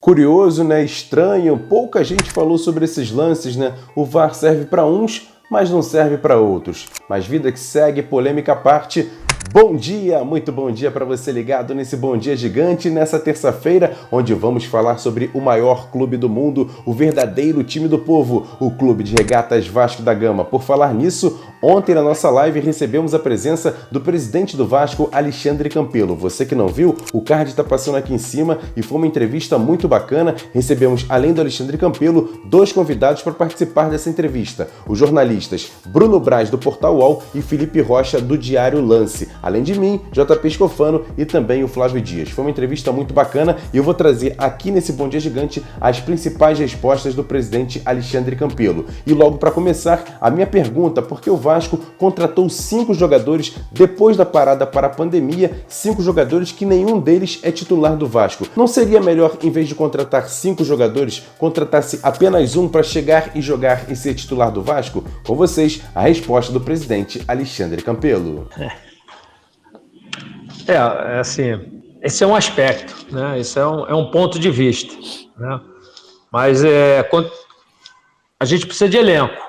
Curioso, né? Estranho, pouca gente falou sobre esses lances, né? O VAR serve para uns, mas não serve para outros. Mas vida que segue, polêmica à parte. Bom dia, muito bom dia para você ligado nesse Bom Dia Gigante, nessa terça-feira, onde vamos falar sobre o maior clube do mundo, o verdadeiro time do povo, o Clube de Regatas Vasco da Gama. Por falar nisso, ontem na nossa live recebemos a presença do presidente do Vasco, Alexandre Campelo. Você que não viu, o card está passando aqui em cima e foi uma entrevista muito bacana. Recebemos, além do Alexandre Campelo, dois convidados para participar dessa entrevista. Os jornalistas Bruno Braz, do Portal UOL, e Felipe Rocha, do Diário Lance. Além de mim, JP Scofano e também o Flávio Dias. Foi uma entrevista muito bacana e eu vou trazer aqui nesse Bom Dia Gigante as principais respostas do presidente Alexandre Campelo. E logo para começar, a minha pergunta, por que o Vasco contratou 5 jogadores depois da parada para a pandemia, 5 jogadores que nenhum deles é titular do Vasco? Não seria melhor, em vez de contratar 5 jogadores, contratasse apenas um para chegar e jogar e ser titular do Vasco? Com vocês, a resposta do presidente Alexandre Campelo. Assim, esse é um aspecto, né? Esse é um ponto de vista, né? Mas a gente precisa de elenco,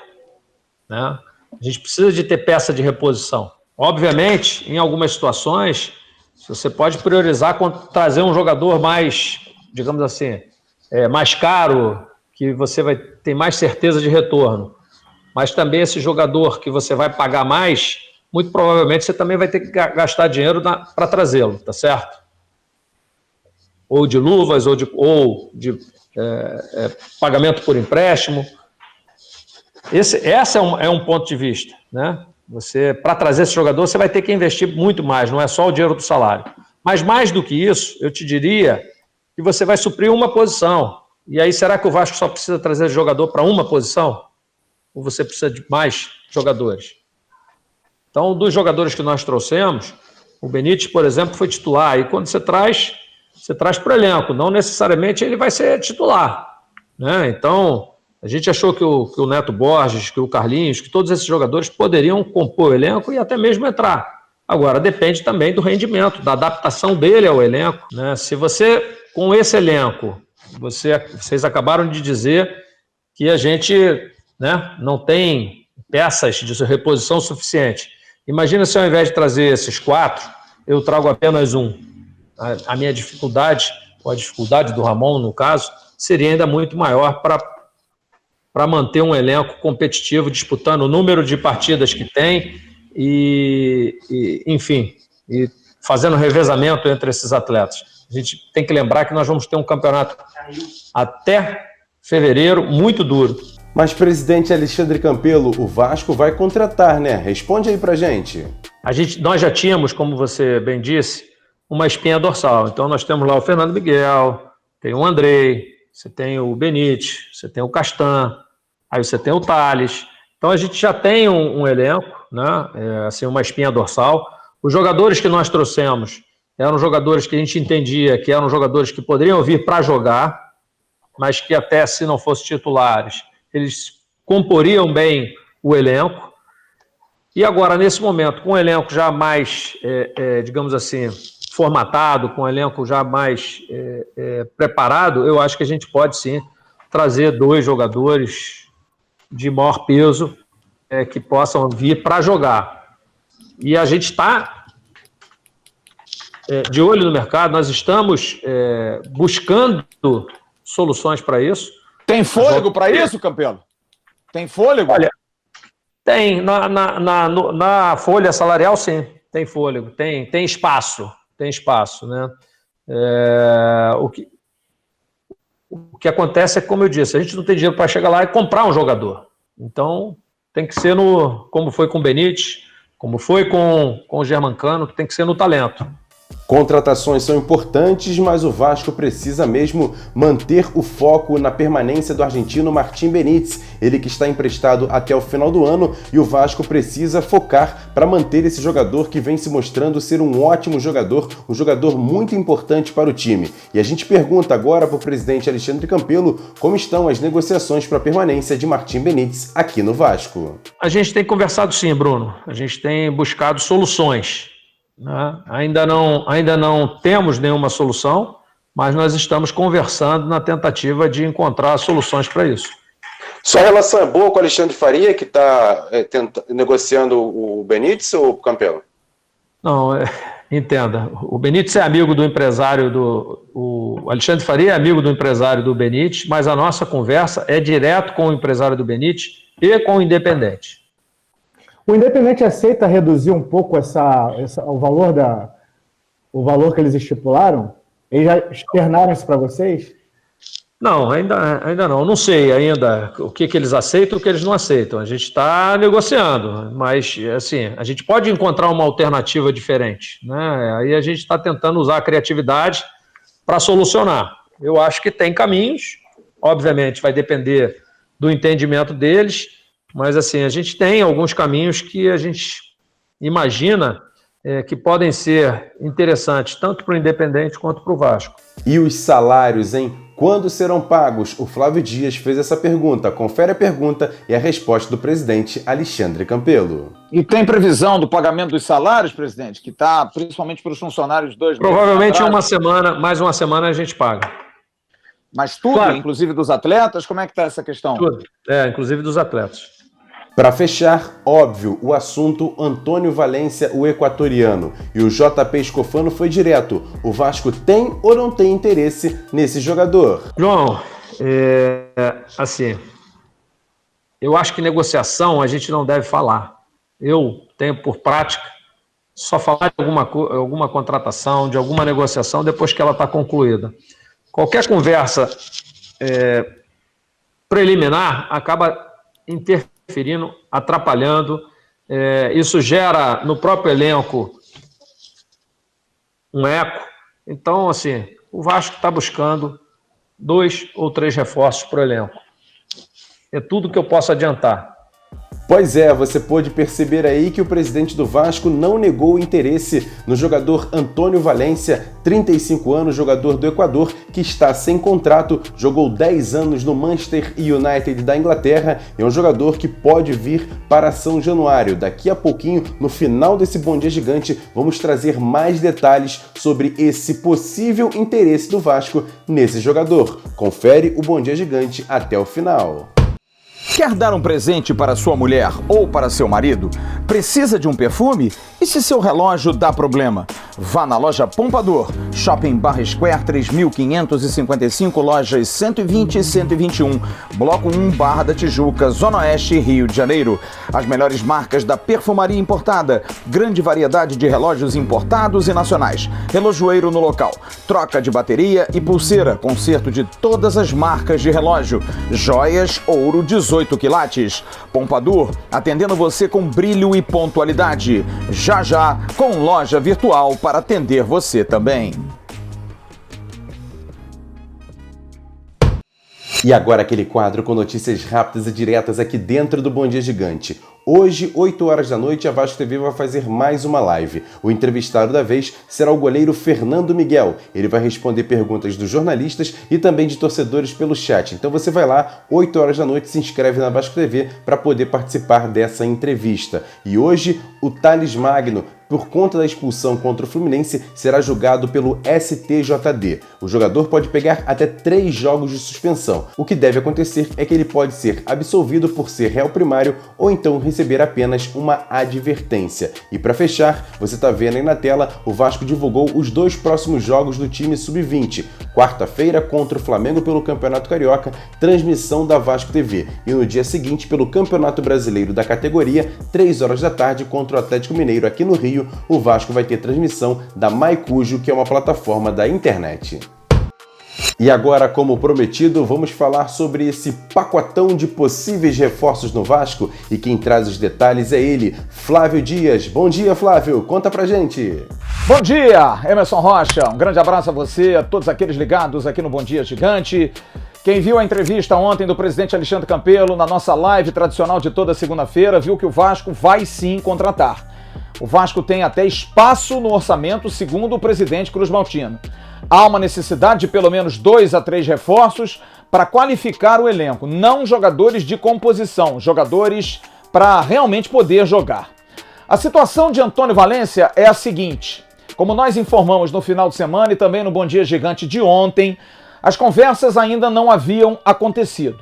né? A gente precisa de ter peça de reposição. Obviamente, em algumas situações, você pode priorizar trazer um jogador mais, digamos assim, mais caro, que você vai ter mais certeza de retorno. Mas também esse jogador que você vai pagar mais, muito provavelmente você também vai ter que gastar dinheiro para trazê-lo, tá certo? Ou de luvas, ou de pagamento por empréstimo. Esse é um ponto de vista, né? Para trazer esse jogador, você vai ter que investir muito mais, não é só o dinheiro do salário. Mas mais do que isso, eu te diria que você vai suprir uma posição. E aí, será que o Vasco só precisa trazer jogador para uma posição? Ou você precisa de mais jogadores? Então, dos jogadores que nós trouxemos, o Benítez, por exemplo, foi titular. E quando você traz para o elenco, não necessariamente ele vai ser titular, né? Então, a gente achou que o Neto Borges, que o Carlinhos, que todos esses jogadores poderiam compor o elenco e até mesmo entrar. Agora, depende também do rendimento, da adaptação dele ao elenco, né? Se você, com esse elenco, vocês acabaram de dizer que a gente, né, não tem peças de reposição suficiente. Imagina se ao invés de trazer esses 4, eu trago apenas um. A minha dificuldade, ou a dificuldade do Ramon, no caso, seria ainda muito maior para manter um elenco competitivo, disputando o número de partidas que tem enfim, fazendo revezamento entre esses atletas. A gente tem que lembrar que nós vamos ter um campeonato até fevereiro muito duro. Mas, presidente Alexandre Campelo, o Vasco vai contratar, né? Responde aí pra gente. Nós já tínhamos, como você bem disse, uma espinha dorsal. Então, nós temos lá o Fernando Miguel, tem o Andrei, você tem o Benítez, você tem o Castan, aí você tem o Thales. Então, a gente já tem um elenco, né? Assim, uma espinha dorsal. Os jogadores que nós trouxemos eram jogadores que a gente entendia que eram jogadores que poderiam vir para jogar, mas que até se não fossem titulares, eles comporiam bem o elenco. E agora, nesse momento, com o elenco já mais, digamos assim, formatado, com o elenco já mais preparado, eu acho que a gente pode, sim, trazer 2 jogadores de maior peso que possam vir para jogar. E a gente está de olho no mercado, nós estamos buscando soluções para isso. Tem fôlego para isso, Campelo? Tem fôlego? Olha, tem. Na folha salarial, sim, tem fôlego, tem espaço, né? O que acontece é, como eu disse, a gente não tem dinheiro para chegar lá e comprar um jogador. Então, tem que ser como foi com o Benítez, como foi com o Germancano, que tem que ser no talento. Contratações são importantes, mas o Vasco precisa mesmo manter o foco na permanência do argentino Martín Benítez, ele que está emprestado até o final do ano, e o Vasco precisa focar para manter esse jogador que vem se mostrando ser um ótimo jogador, um jogador muito importante para o time. E a gente pergunta agora para o presidente Alexandre Campelo como estão as negociações para a permanência de Martín Benítez aqui no Vasco. A gente tem conversado sim, Bruno, a gente tem buscado soluções. Ainda não temos nenhuma solução, mas nós estamos conversando na tentativa de encontrar soluções para isso. Sua relação é boa com o Alexandre Faria, que está negociando o Benítez, ou o Campelo? Não, entenda, o Benítez é amigo do empresário o Alexandre Faria é amigo do empresário do Benítez, mas a nossa conversa é direto com o empresário do Benítez e com o Independente. O Independente aceita reduzir um pouco o valor que eles estipularam? Eles já externaram isso para vocês? Não, ainda não. Não sei ainda o que eles aceitam e o que eles não aceitam. A gente está negociando, mas assim, a gente pode encontrar uma alternativa diferente, né? Aí a gente está tentando usar a criatividade para solucionar. Eu acho que tem caminhos, obviamente vai depender do entendimento deles, mas assim, a gente tem alguns caminhos que a gente imagina que podem ser interessantes, tanto para o Independente quanto para o Vasco. E os salários, hein? Quando serão pagos? O Flávio Dias fez essa pergunta. Confere a pergunta e a resposta do presidente Alexandre Campelo. E tem previsão do pagamento dos salários, presidente, que está principalmente para os funcionários 2 meses? Provavelmente mais uma semana a gente paga. Mas tudo, claro. Inclusive dos atletas? Como é que está essa questão? Tudo, inclusive dos atletas. Para fechar, óbvio, o assunto Antônio Valência, o equatoriano. E o JP Escofano foi direto. O Vasco tem ou não tem interesse nesse jogador? João, assim, eu acho que negociação a gente não deve falar. Eu tenho por prática só falar de alguma contratação, de alguma negociação depois que ela está concluída. Qualquer conversa preliminar acaba interferindo, atrapalhando, isso gera no próprio elenco um eco. Então, assim, o Vasco está buscando 2 ou 3 reforços para o elenco. É tudo que eu posso adiantar. Pois é, você pôde perceber aí que o presidente do Vasco não negou o interesse no jogador Antônio Valência, 35 anos, jogador do Equador, que está sem contrato, jogou 10 anos no Manchester United da Inglaterra e é um jogador que pode vir para São Januário. Daqui a pouquinho, no final desse Bom Dia Gigante, vamos trazer mais detalhes sobre esse possível interesse do Vasco nesse jogador. Confere o Bom Dia Gigante até o final. Quer dar um presente para sua mulher ou para seu marido? Precisa de um perfume? E se seu relógio dá problema? Vá na loja Pompador, Shopping Barra Square 3555, lojas 120 e 121, Bloco 1, Barra da Tijuca, Zona Oeste, Rio de Janeiro. As melhores marcas da perfumaria importada, grande variedade de relógios importados e nacionais, relojoeiro no local, troca de bateria e pulseira, conserto de todas as marcas de relógio, joias, ouro 18 quilates. Pompador, atendendo você com brilho e pontualidade. Já já, com loja virtual para atender você também. E agora aquele quadro com notícias rápidas e diretas aqui dentro do Bom Dia Gigante. Hoje, 8 horas da noite, a Vasco TV vai fazer mais uma live. O entrevistado da vez será o goleiro Fernando Miguel. Ele vai responder perguntas dos jornalistas e também de torcedores pelo chat. Então você vai lá, 8 horas da noite, se inscreve na Vasco TV para poder participar dessa entrevista. E hoje, o Thales Magno, por conta da expulsão contra o Fluminense, será julgado pelo STJD. O jogador pode pegar até 3 jogos de suspensão. O que deve acontecer é que ele pode ser absolvido por ser réu primário ou então receber apenas uma advertência. E para fechar, você está vendo aí na tela, o Vasco divulgou os 2 próximos jogos do time sub-20. Quarta-feira contra o Flamengo pelo Campeonato Carioca, transmissão da Vasco TV. E no dia seguinte pelo Campeonato Brasileiro da categoria, 3 horas da tarde contra o Atlético Mineiro aqui no Rio. O Vasco vai ter transmissão da Maicujo, que é uma plataforma da internet. E agora, como prometido, vamos falar sobre esse pacotão de possíveis reforços no Vasco e quem traz os detalhes é ele, Flávio Dias. Bom dia, Flávio, conta pra gente. Bom dia, Emerson Rocha, um grande abraço a você, a todos aqueles ligados aqui no Bom Dia Gigante. Quem viu a entrevista ontem do presidente Alexandre Campelo na nossa live tradicional de toda segunda-feira, viu que o Vasco vai sim contratar. O Vasco tem até espaço no orçamento, segundo o presidente Cruz Maltino. Há uma necessidade de pelo menos 2 a 3 reforços para qualificar o elenco, não jogadores de composição, jogadores para realmente poder jogar. A situação de Antônio Valência é a seguinte: como nós informamos no final de semana e também no Bom Dia Gigante de ontem, as conversas ainda não haviam acontecido.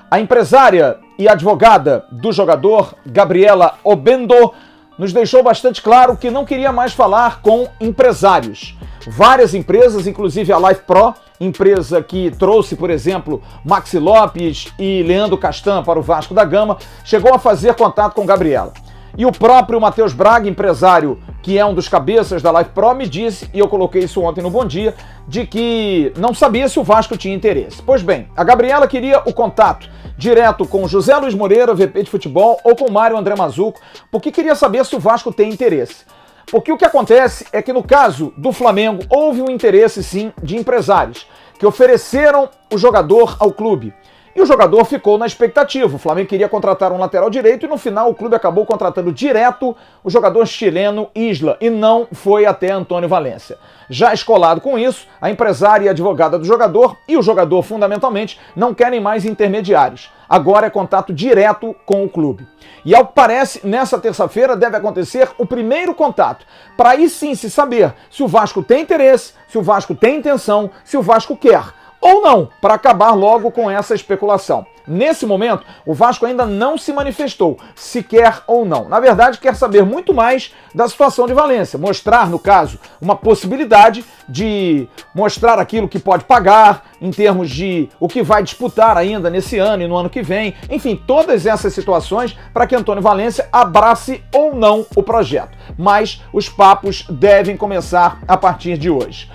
A empresária e advogada do jogador, Gabriela Obendo, nos deixou bastante claro que não queria mais falar com empresários. Várias empresas, inclusive a Life Pro, empresa que trouxe, por exemplo, Maxi Lopes e Leandro Castan para o Vasco da Gama, chegou a fazer contato com Gabriela. E o próprio Matheus Braga, empresário que é um dos cabeças da Life Pro, me disse, e eu coloquei isso ontem no Bom Dia, de que não sabia se o Vasco tinha interesse. Pois bem, a Gabriela queria o contato direto com José Luiz Moreira, VP de futebol, ou com Mário André Mazzucco, porque queria saber se o Vasco tem interesse. Porque o que acontece é que no caso do Flamengo houve um interesse sim de empresários que ofereceram o jogador ao clube. E o jogador ficou na expectativa. O Flamengo queria contratar um lateral direito e no final o clube acabou contratando direto o jogador chileno Isla e não foi até Antônio Valência. Já escolado com isso, a empresária e advogada do jogador e o jogador fundamentalmente não querem mais intermediários. Agora é contato direto com o clube. E ao que parece, nessa terça-feira deve acontecer o primeiro contato, para aí sim se saber se o Vasco tem interesse, se o Vasco tem intenção, se o Vasco quer. Ou não, para acabar logo com essa especulação. Nesse momento, o Vasco ainda não se manifestou, se quer ou não. Na verdade, quer saber muito mais da situação de Valência. Mostrar, no caso, uma possibilidade de mostrar aquilo que pode pagar, em termos de o que vai disputar ainda nesse ano e no ano que vem. Enfim, todas essas situações para que Antônio Valência abrace ou não o projeto. Mas os papos devem começar a partir de hoje.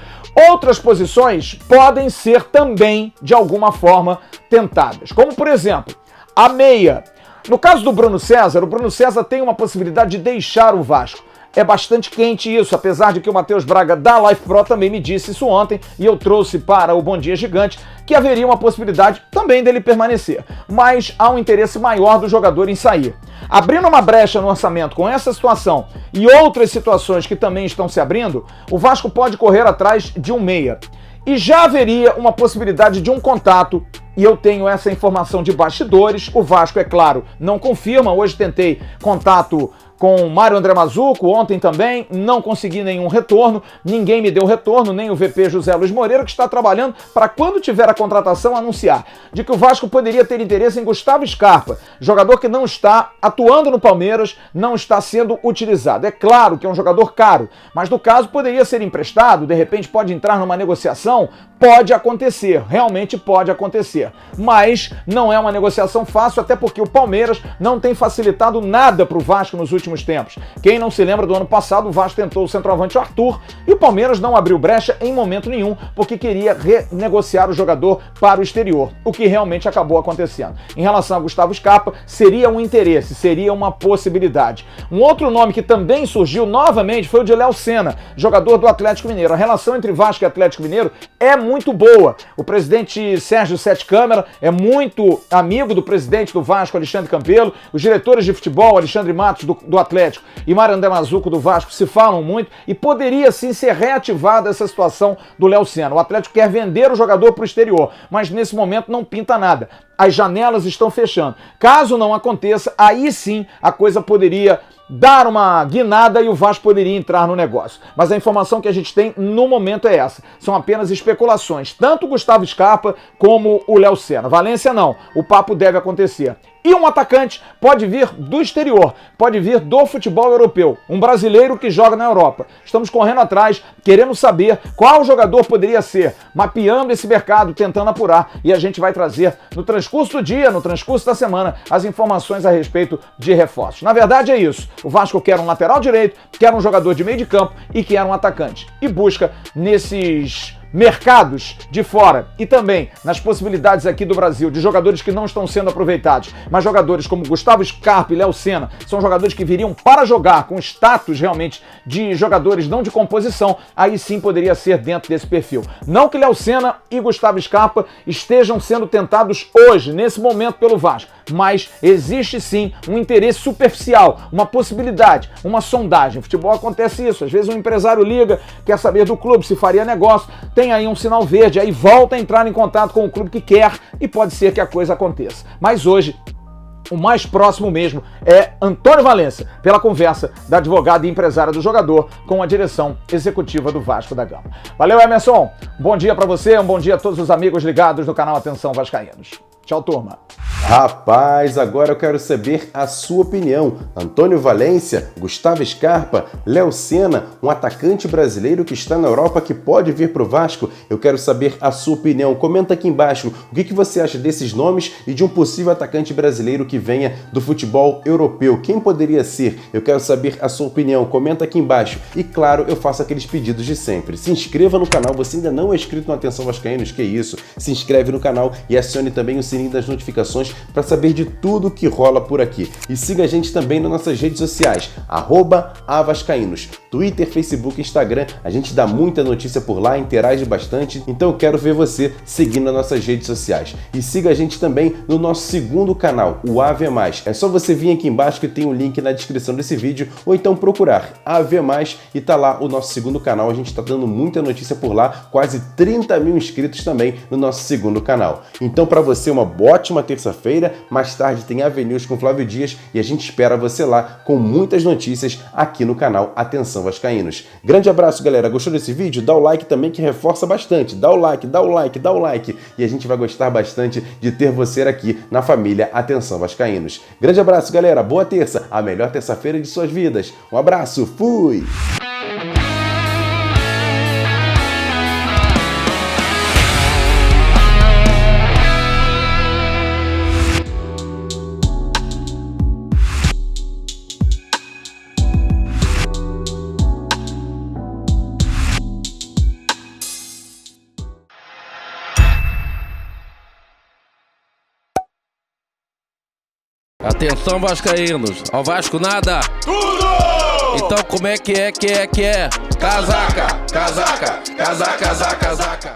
Outras posições podem ser também, de alguma forma, tentadas. Como, por exemplo, a meia. No caso do Bruno César, o Bruno César tem uma possibilidade de deixar o Vasco. É bastante quente isso, apesar de que o Matheus Braga da Life Pro também me disse isso ontem e eu trouxe para o Bom Dia Gigante que haveria uma possibilidade também dele permanecer. Mas há um interesse maior do jogador em sair. Abrindo uma brecha no orçamento com essa situação e outras situações que também estão se abrindo, o Vasco pode correr atrás de um meia. E já haveria uma possibilidade de um contato, e eu tenho essa informação de bastidores, o Vasco, é claro, não confirma, hoje tentei contato com Mário André Mazzucco, ontem também, não consegui nenhum retorno, ninguém me deu retorno, nem o VP José Luiz Moreira, que está trabalhando para quando tiver a contratação anunciar, de que o Vasco poderia ter interesse em Gustavo Scarpa, jogador que não está atuando no Palmeiras, não está sendo utilizado. É claro que é um jogador caro, mas no caso poderia ser emprestado, de repente pode entrar numa negociação, pode acontecer, realmente pode acontecer, mas não é uma negociação fácil, até porque o Palmeiras não tem facilitado nada para o Vasco nos últimos tempos. Quem não se lembra do ano passado, o Vasco tentou o centroavante Arthur e o Palmeiras não abriu brecha em momento nenhum, porque queria renegociar o jogador para o exterior, o que realmente acabou acontecendo. Em relação a Gustavo Scarpa, seria um interesse, seria uma possibilidade. Um outro nome que também surgiu novamente foi o de Léo Senna, jogador do Atlético Mineiro. A relação entre Vasco e Atlético Mineiro é muito boa. O presidente Sérgio Sete Câmara é muito amigo do presidente do Vasco, Alexandre Campelo. Os diretores de futebol, Alexandre Matos, do Atlético, e Mário André Mazzucco, do Vasco, se falam muito, e poderia sim ser reativada essa situação do Léo Senna. O Atlético quer vender o jogador para o exterior, mas nesse momento não pinta nada. As janelas estão fechando. Caso não aconteça, aí sim a coisa poderia dar uma guinada e o Vasco poderia entrar no negócio. Mas a informação que a gente tem no momento é essa. São apenas especulações. Tanto o Gustavo Scarpa como o Léo Senna. Valência não. O papo deve acontecer. E um atacante pode vir do exterior, pode vir do futebol europeu, um brasileiro que joga na Europa. Estamos correndo atrás, querendo saber qual jogador poderia ser, mapeando esse mercado, tentando apurar, e a gente vai trazer no transcurso do dia, no transcurso da semana, as informações a respeito de reforços. Na verdade é isso, o Vasco quer um lateral direito, quer um jogador de meio de campo e quer um atacante. E busca nesses mercados de fora e também nas possibilidades aqui do Brasil de jogadores que não estão sendo aproveitados, mas jogadores como Gustavo Scarpa e Léo Senna são jogadores que viriam para jogar com status realmente de jogadores não de composição, aí sim poderia ser dentro desse perfil. Não que Léo Senna e Gustavo Scarpa estejam sendo tentados hoje, nesse momento, pelo Vasco, mas existe sim um interesse superficial, uma possibilidade, uma sondagem. No futebol acontece isso, às vezes um empresário liga, quer saber do clube se faria negócio, tem aí um sinal verde, aí volta a entrar em contato com o clube que quer e pode ser que a coisa aconteça. Mas hoje, o mais próximo mesmo é Antônio Valência, pela conversa da advogada e empresária do jogador com a direção executiva do Vasco da Gama. Valeu, Emerson. Bom dia para você, um bom dia a todos os amigos ligados no canal Atenção Vascaínos. Tchau, turma. Rapaz, agora eu quero saber a sua opinião. Antônio Valência, Gustavo Scarpa, Léo Senna, um atacante brasileiro que está na Europa que pode vir para o Vasco. Eu quero saber a sua opinião. Comenta aqui embaixo o que você acha desses nomes e de um possível atacante brasileiro que venha do futebol europeu. Quem poderia ser? Eu quero saber a sua opinião. Comenta aqui embaixo. E claro, eu faço aqueles pedidos de sempre. Se inscreva no canal. Você ainda não é inscrito no Atenção Vascaínos? Que isso? Se inscreve no canal e acione também o sininho das notificações para saber de tudo que rola por aqui. E siga a gente também nas nossas redes sociais, @avascaínos, Twitter, Facebook, Instagram. A gente dá muita notícia por lá, interage bastante, então eu quero ver você seguindo as nossas redes sociais. E siga a gente também no nosso segundo canal, o AV+. É só você vir aqui embaixo que tem um link na descrição desse vídeo, ou então procurar AV+, e tá lá o nosso segundo canal. A gente tá dando muita notícia por lá, quase 30 mil inscritos também no nosso segundo canal. Então para você uma ótima terça-feira, mais tarde tem AV News com Flávio Dias e a gente espera você lá com muitas notícias aqui no canal Atenção Vascaínos. Grande abraço, galera. Gostou desse vídeo? Dá o like também que reforça bastante. Dá o like, dá o like, dá o like. E a gente vai gostar bastante de ter você aqui na família Atenção Vascaínos. Grande abraço, galera. Boa terça. A melhor terça-feira de suas vidas. Um abraço. Fui! Atenção, vascaínos, ao Vasco nada! Tudo! Então como é que é? Casaca, casaca, casaca, casaca, casaca.